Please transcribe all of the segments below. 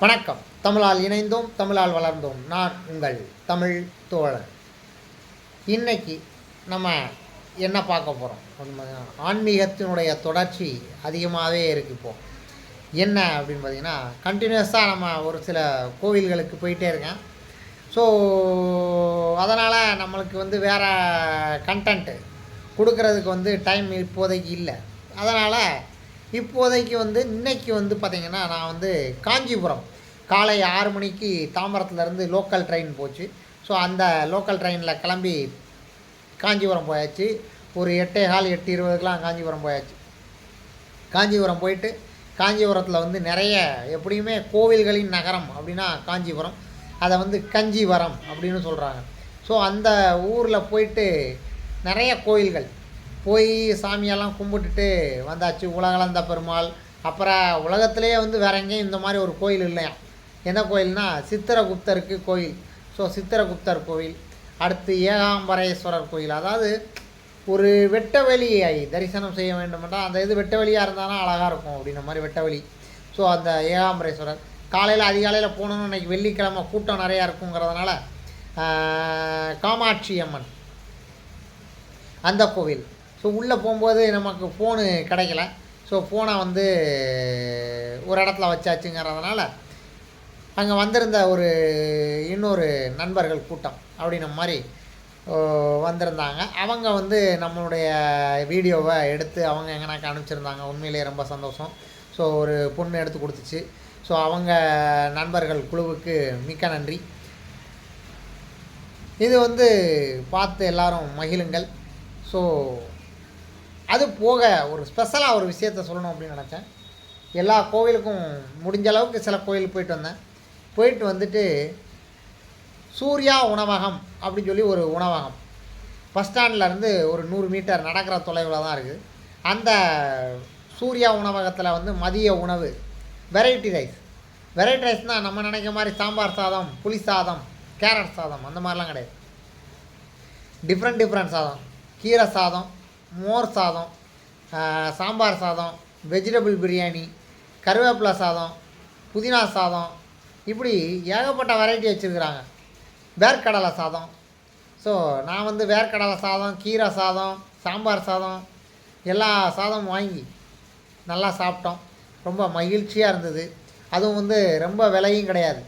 வணக்கம். தமிழால் இணைந்தோம், தமிழால் வளர்ந்தோம். நான் உங்கள் தமிழ் தோழன். இன்னைக்கு நம்ம என்ன பார்க்க போகிறோம்? ஆன்மீகத்தினுடைய தொடர்ச்சி அதிகமாகவே இருக்குது. இப்போது என்ன அப்படின்னு பார்த்திங்கன்னா, கண்டினியூஸாக நம்ம ஒரு சில கோவில்களுக்கு போயிட்டே இருக்கேன். ஸோ அதனால் நம்மளுக்கு வேறு கண்டென்ட்டு கொடுக்கறதுக்கு டைம் இப்போதைக்கு இல்லை. அதனால் இப்போதைக்கு இன்றைக்கி பார்த்திங்கன்னா, நான் காஞ்சிபுரம் காலை 6 மணிக்கு தாம்பரத்துலேருந்து லோக்கல் ட்ரெயின் போச்சு. ஸோ அந்த லோக்கல் ட்ரெயினில் கிளம்பி காஞ்சிபுரம் போயாச்சு. ஒரு 8:15 8:20க்கெலாம் காஞ்சிபுரம் போயாச்சு. காஞ்சிபுரம் போயிட்டு காஞ்சிபுரத்தில் நிறைய எப்படியுமே கோவில்களின் நகரம் அப்படின்னா காஞ்சிபுரம். அதை கஞ்சிவரம் அப்படின்னு சொல்கிறாங்க. ஸோ அந்த ஊரில் போயிட்டு நிறைய கோயில்கள் போய் சாமியெல்லாம் கும்பிட்டுட்டு வந்தாச்சு. உலகளந்த பெருமாள், அப்புறம் உலகத்திலே வேறு எங்கேயும் இந்த மாதிரி ஒரு கோயில் இல்லையா. என்ன கோயில்னால் சித்திரகுப்தருக்கு கோயில். ஸோ சித்திரகுப்தர் கோயில், அடுத்து ஏகாம்பரேஸ்வரர் கோயில். அதாவது ஒரு வெட்ட வெளியை தரிசனம் செய்ய வேண்டுமென்றால் அந்த வெட்ட வெளியாக இருந்தாலும் அழகாக இருக்கும் அப்படின்ற மாதிரி வெட்ட வெளி. ஸோ அந்த ஏகாம்பரேஸ்வரர் காலையில் அதிகாலையில் போகணுன்னு இன்றைக்கி வெள்ளிக்கிழமை கூட்டம் நிறையா இருக்குங்கிறதுனால காமாட்சி அம்மன் அந்த கோவில். ஸோ உள்ளே போகும்போது நமக்கு ஃபோனு கிடைக்கல. ஸோ ஃபோனை ஒரு இடத்துல வச்சாச்சுங்கிறதுனால அங்கே வந்திருந்த இன்னொரு நண்பர்கள் கூட்டம் அப்படின்ன மாதிரி வந்திருந்தாங்க. அவங்க நம்மளுடைய வீடியோவை எடுத்து அவங்க எங்கனாக்க அனுப்பிச்சிருந்தாங்க. உண்மையிலே ரொம்ப சந்தோஷம். ஸோ ஒரு பொண்ணு எடுத்து கொடுத்துச்சு. ஸோ அவங்க நண்பர்கள் குழுவுக்கு மிக்க நன்றி. இது பார்த்து எல்லோரும் மகிழுங்கள். ஸோ அது போக ஒரு ஸ்பெஷலாக ஒரு விஷயத்த சொல்லணும் அப்படின்னு நினச்சேன். எல்லா கோவிலுக்கும் முடிஞ்ச அளவுக்கு சில கோயிலுக்கு போயிட்டு வந்தேன். போயிட்டு சூர்யா உணவகம் அப்படின்னு சொல்லி ஒரு உணவகம் பஸ் ஸ்டாண்ட்லேருந்து ஒரு 100 மீட்டர் நடக்கிற தொலைவில் தான் இருக்குது. அந்த சூர்யா உணவகத்தில் மதிய உணவு வெரைட்டி ரைஸ்னால் நம்ம நினைக்கிற மாதிரி சாம்பார் சாதம், புளி சாதம், கேரட் சாதம் அந்த மாதிரிலாம் கிடையாது. டிஃப்ரெண்ட் சாதம், கீரை சாதம், மோர் சாதம், சாம்பார் சாதம், வெஜிடபிள் பிரியாணி, கருவேப்பிலை சாதம், புதினா சாதம், இப்படி ஏகப்பட்ட வெரைட்டி வச்சுருக்குறாங்க. வேர்க்கடலை சாதம். ஸோ நான் வேர்க்கடலை சாதம், கீரை சாதம், சாம்பார் சாதம் எல்லா சாதமும் வாங்கி நல்லா சாப்பிட்டோம். ரொம்ப மகிழ்ச்சியாக இருந்தது. அதுவும் ரொம்ப விலையும் கிடையாது.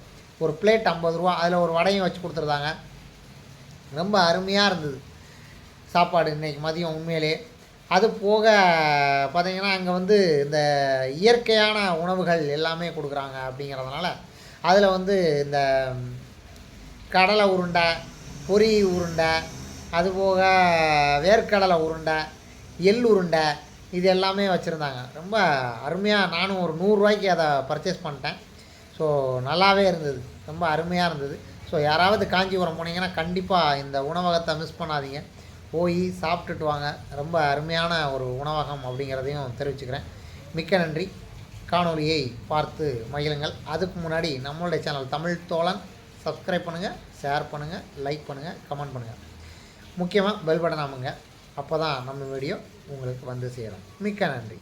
ஒரு பிளேட் 50 ரூபா. அதில் ஒரு வடையும் வச்சு கொடுத்துருந்தாங்க. ரொம்ப அருமையாக இருந்தது சாப்பாடு இன்றைக்கி மதியம் உண்மையிலே. அது போக பார்த்திங்கன்னா அங்கே இந்த இயற்கையான உணவுகள் எல்லாமே கொடுக்குறாங்க. அப்படிங்கிறதுனால அதில் இந்த கடலை உருண்டை, பொரி உருண்டை, அதுபோக வேர்க்கடலை உருண்டை, எள் உருண்டை, இது எல்லாமே வச்சுருந்தாங்க. ரொம்ப அருமையாக. நானும் ஒரு 100 ரூபாய்க்கு அதை பர்ச்சேஸ் பண்ணிட்டேன். ஸோ நல்லாவே இருந்தது, ரொம்ப அருமையாக இருந்தது. ஸோ யாராவது காஞ்சிபுரம் போனீங்கன்னா கண்டிப்பாக இந்த உணவகத்தை மிஸ் பண்ணாதீங்க. போய் சாப்பிட்டுட்டு வாங்க. ரொம்ப அருமையான ஒரு உணவகம் அப்படிங்கிறதையும் தெரிவிச்சுக்கிறேன். மிக்க நன்றி. காணொலியை பார்த்து மகிழுங்கள். அதுக்கு முன்னாடி நம்மளுடைய சேனல் தமிழ் தோழன் சப்ஸ்கிரைப் பண்ணுங்கள், ஷேர் பண்ணுங்கள், லைக் பண்ணுங்கள், கமெண்ட் பண்ணுங்கள். முக்கியமாக பெல் பட்டன் அமுங்க. அப்போ தான் நம்ம வீடியோ உங்களுக்கு சேரும். மிக்க நன்றி.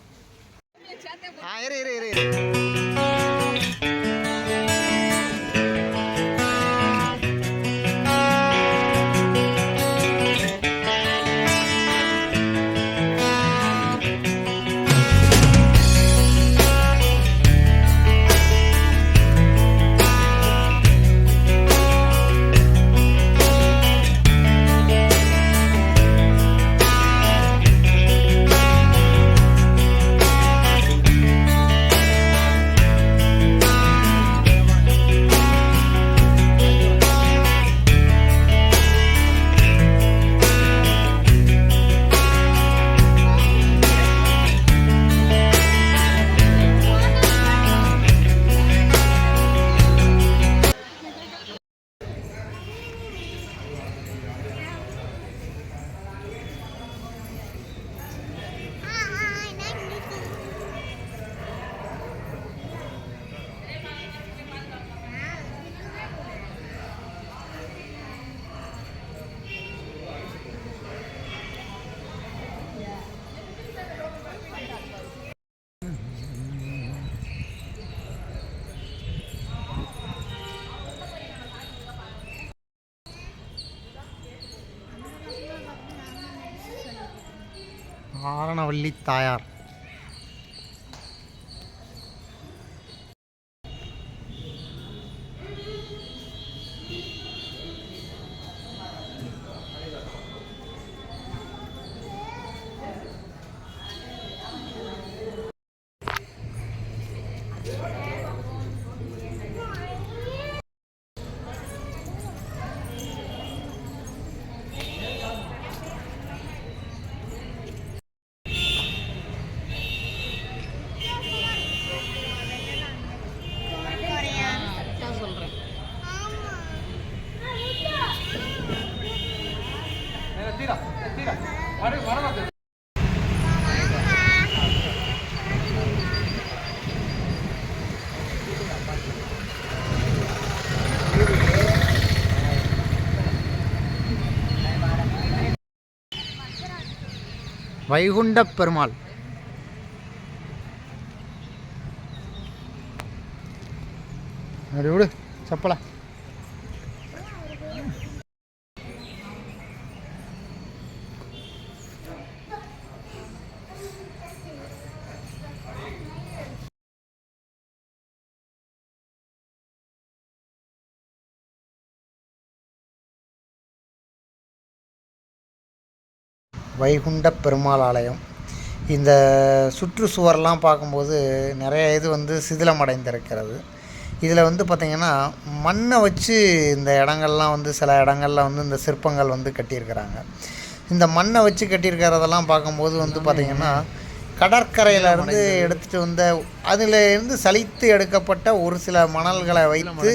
ஆரணவள்ளி தாயார். வைகுண்ட பெருமாள். அப்படி விடு செப்பலை. வைகுண்ட பெருமாள் ஆலயம். இந்த சுற்றுச்சுவர்லாம் பார்க்கும்போது நிறைய இது வந்து சிதிலமடைந்திருக்கிறது. இதில் வந்து பார்த்திங்கன்னா மண்ணை வச்சு இந்த இடங்கள்லாம் வந்து சில இடங்கள்ல வந்து இந்த சிற்பங்கள் வந்து கட்டியிருக்கிறாங்க. இந்த மண்ணை வச்சு கட்டியிருக்கிறதெல்லாம் பார்க்கும்போது வந்து பார்த்திங்கன்னா கடற்கரையிலேருந்து எடுத்துகிட்டு வந்த அதிலேருந்து சலித்து எடுக்கப்பட்ட ஒரு சில மணல்களை வைத்து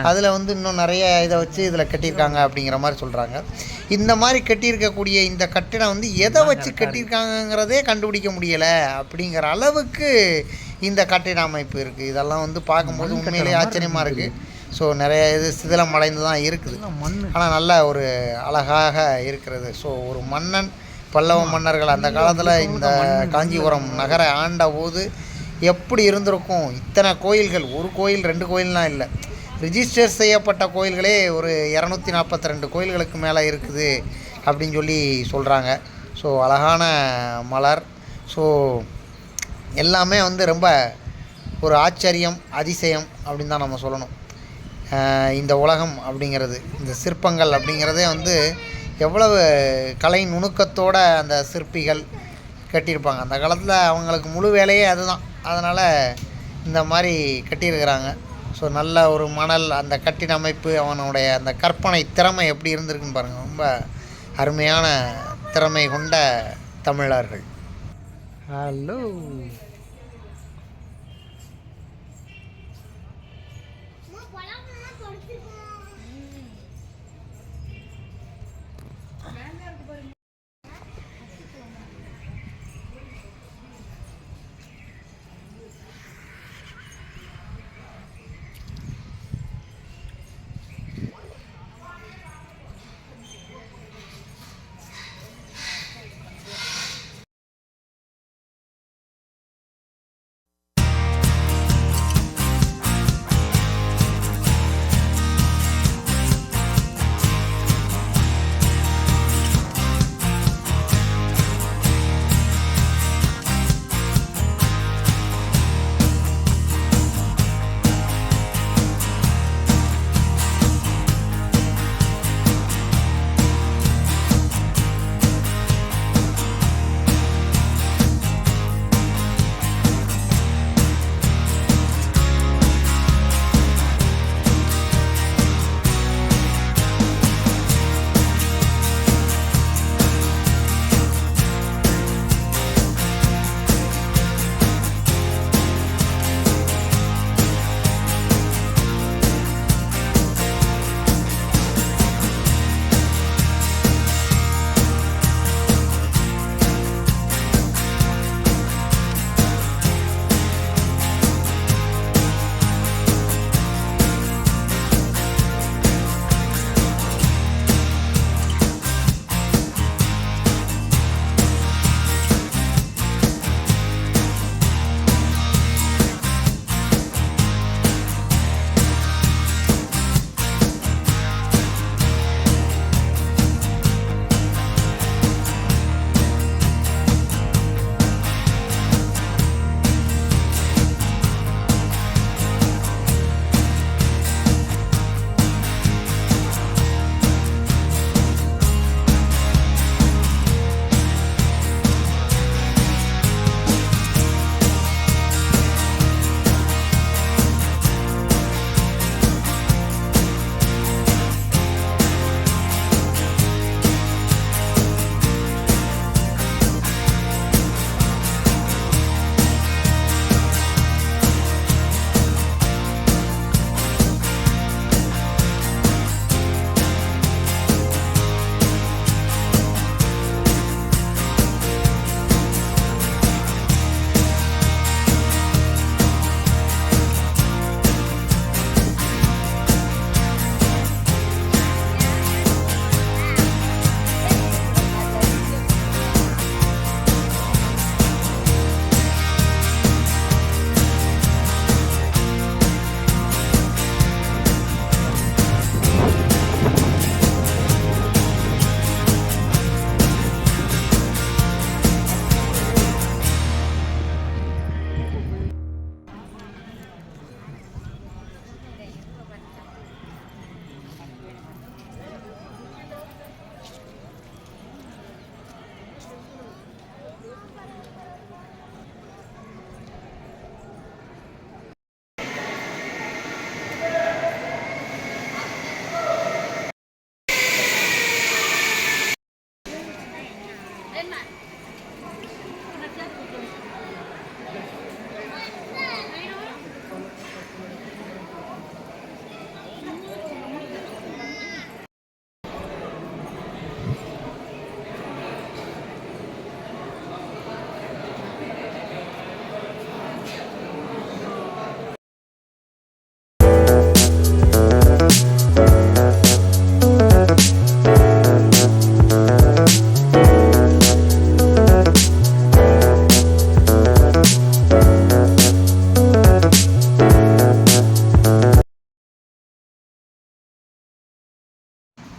அதில் வந்து இன்னும் நிறைய இதை வச்சு இதில் கட்டியிருக்காங்க அப்படிங்கிற மாதிரி சொல்கிறாங்க. இந்த மாதிரி கட்டியிருக்கக்கூடிய இந்த கட்டிடம் வந்து எதை வச்சு கட்டியிருக்காங்கங்கிறதே கண்டுபிடிக்க முடியலை அப்படிங்கிற அளவுக்கு இந்த கட்டிட அமைப்பு இருக்குது. இதெல்லாம் வந்து பார்க்கும்போது உண்மையிலேயே ஆச்சரியமாக இருக்குது. ஸோ நிறைய இது சிதிலம் அடைந்து தான் இருக்குது, ஆனால் நல்ல ஒரு அழகாக இருக்கிறது. ஸோ ஒரு மன்னன், பல்லவ மன்னர்கள் அந்த காலத்தில் இந்த காஞ்சிபுரம் நகரை ஆண்ட போது எப்படி இருந்திருக்கும். இத்தனை கோயில்கள், ஒரு கோயில் 2 கோயில்லாம் இல்லை, ரிஜிஸ்டர் செய்யப்பட்ட கோயில்களே ஒரு 242 கோயில்களுக்கு மேலே இருக்குது அப்படின்னு சொல்லி சொல்கிறாங்க. ஸோ அழகான மலர். ஸோ எல்லாமே வந்து ரொம்ப ஒரு ஆச்சரியம், அதிசயம் அப்படின்னு தான் நம்ம சொல்லணும். இந்த உலகம் அப்படிங்கிறது, இந்த சிற்பங்கள் அப்படிங்கிறதே வந்து எவ்வளவு கலை நுணுக்கத்தோட அந்த சிற்பிகள் கட்டியிருப்பாங்க. அந்த காலத்தில் அவங்களுக்கு முழு வேலையே அதுதான், அதனால் இந்த மாதிரி கட்டியிருக்கிறாங்க. ஸோ நல்ல ஒரு மணல், அந்த கட்டிட அமைப்பு, அவனுடைய அந்த கற்பனை திறமை எப்படி இருந்திருக்குன்னு பாருங்கள். ரொம்ப அருமையான திறமை கொண்ட தமிழர்கள். ஹலோ.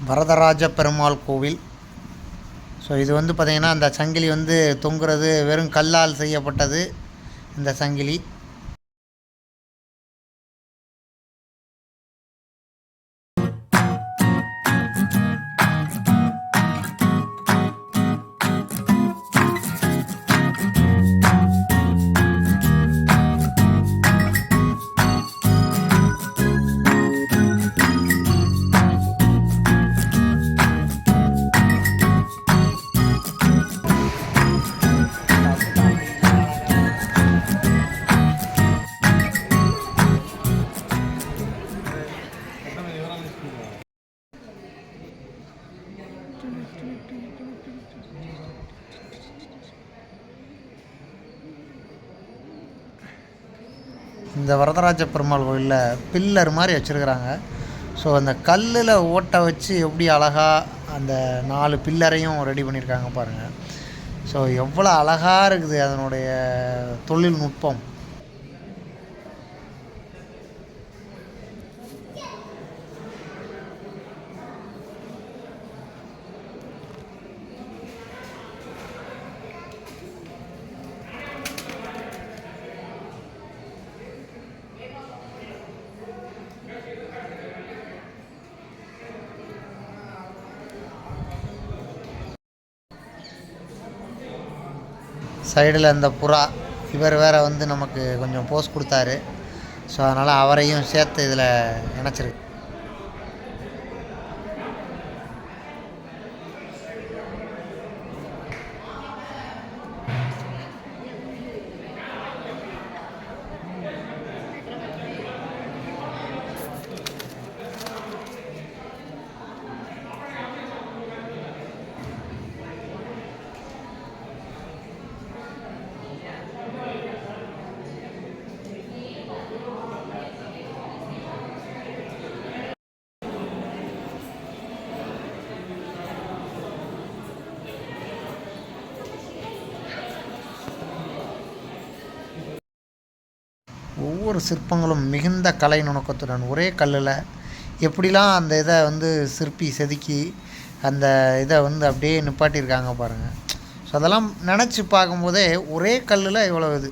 வரதராஜ பெருமாள் கோவில். ஸோ இது வந்து பார்த்திங்கன்னா அந்த சங்கிலி வந்து தொங்குறது வெறும் கல்லால் செய்யப்பட்டது இந்த சங்கிலி. இந்த வரதராஜ பெருமாள் கோயிலில் பில்லர் மாதிரி வச்சுருக்குறாங்க. ஸோ அந்த கல்லில் ஓட்டை வச்சு எப்படி அழகாக அந்த 4 பில்லரையும் ரெடி பண்ணியிருக்காங்க பாருங்கள். ஸோ எவ்வளோ அழகாக இருக்குது அதனுடைய தொழில்நுட்பம். சைடில் அந்த புறா இவர் வேறு வந்து நமக்கு கொஞ்சம் போஸ் கொடுத்தாரு. ஸோ அதனால் அவரையும் சேர்த்து இதில் இணைச்சிருக்கு. ஒவ்வொரு சிற்பங்களும் மிகுந்த கலை நுணுக்கத்துடன் ஒரே கல்லில் எப்படிலாம் அந்த இதை வந்து சிற்பி செதுக்கி அந்த இதை வந்து அப்படியே நிப்பாட்டியிருக்காங்க பாருங்கள். ஸோ அதெல்லாம் நினச்சி பார்க்கும்போதே ஒரே கல்லில் இவ்வளோ இது.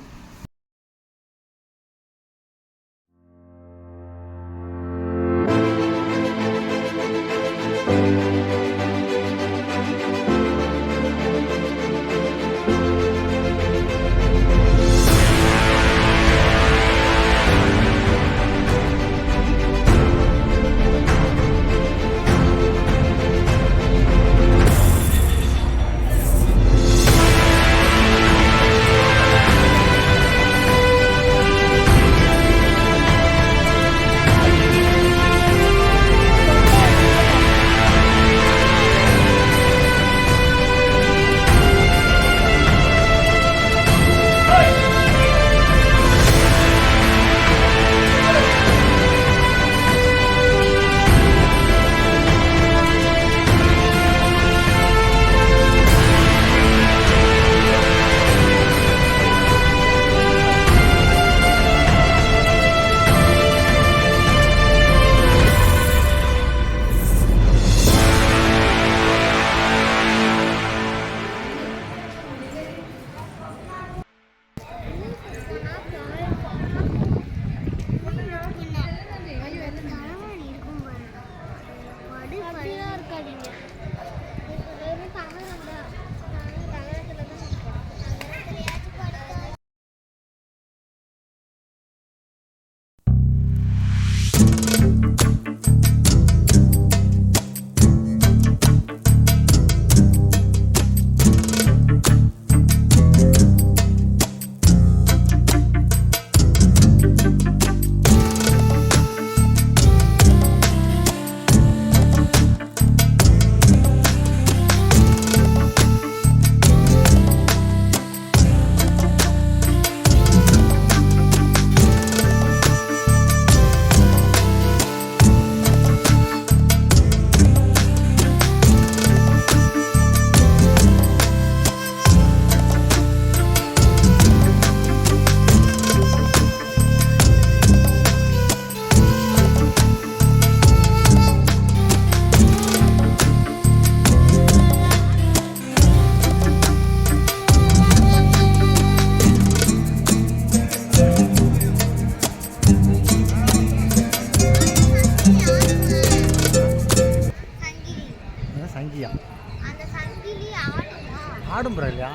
ஆடும் ப்ரோ இல்லையா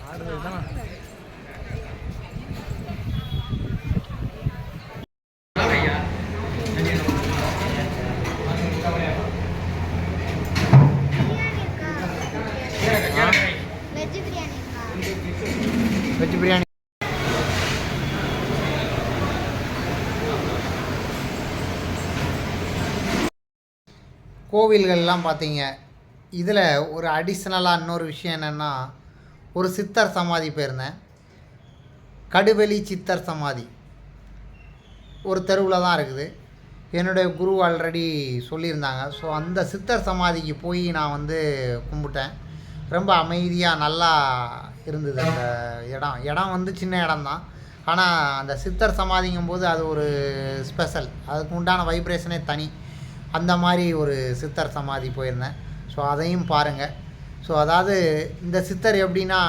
ஆடுறது தானே. வெஜ் பிரியாணி கோவில்கள்லாம் பார்த்தீங்க. இதில் ஒரு அடிஷ்னலாக இன்னொரு விஷயம் என்னென்னா, ஒரு சித்தர் சமாதி போயிருந்தேன். கடுவெளி சித்தர் சமாதி ஒரு தெருவில் தான் இருக்குது. என்னுடைய குரு ஆல்ரெடி சொல்லியிருந்தாங்க. ஸோ அந்த சித்தர் சமாதிக்கு போய் நான் வந்து கும்பிட்டேன். ரொம்ப அமைதியாக நல்லா இருந்தது அந்த இடம். இடம் வந்து சின்ன இடம்தான். ஆனால் அந்த சித்தர் சமாதிங்கும்போது அது ஒரு ஸ்பெஷல். அதுக்கு உண்டான வைப்ரேஷனே தனி. அந்த மாதிரி ஒரு சித்தர் சமாதி போயிருந்தேன். ஸோ அதையும் பாருங்கள். ஸோ அதாவது இந்த சித்தர் எப்படின்னா,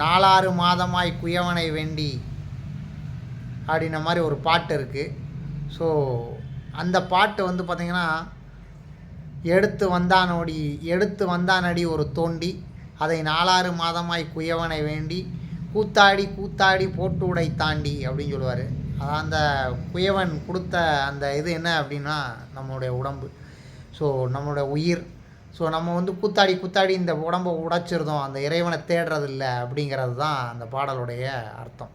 4 மாதமாய் குயவனை வேண்டி அப்படின்ன மாதிரி ஒரு பாட்டு இருக்குது. ஸோ அந்த பாட்டு வந்து பார்த்திங்கன்னா, எடுத்து வந்தானடி ஒரு தோண்டி அதை 4 மாதமாய் குயவனை வேண்டி கூத்தாடி கூத்தாடி போட்டு உடை தாண்டி அப்படின்னு சொல்லுவார். அதான் அந்த குயவன் கொடுத்த அந்த இது என்ன அப்படின்னா நம்மளுடைய உடம்பு. ஸோ நம்மளுடைய உயிர். ஸோ நம்ம வந்து கூத்தாடி கூத்தாடி இந்த உடம்பை உடைச்சிருந்தோம், அந்த இறைவனை தேடுறதில்லை அப்படிங்கிறது தான் அந்த பாடலுடைய அர்த்தம்.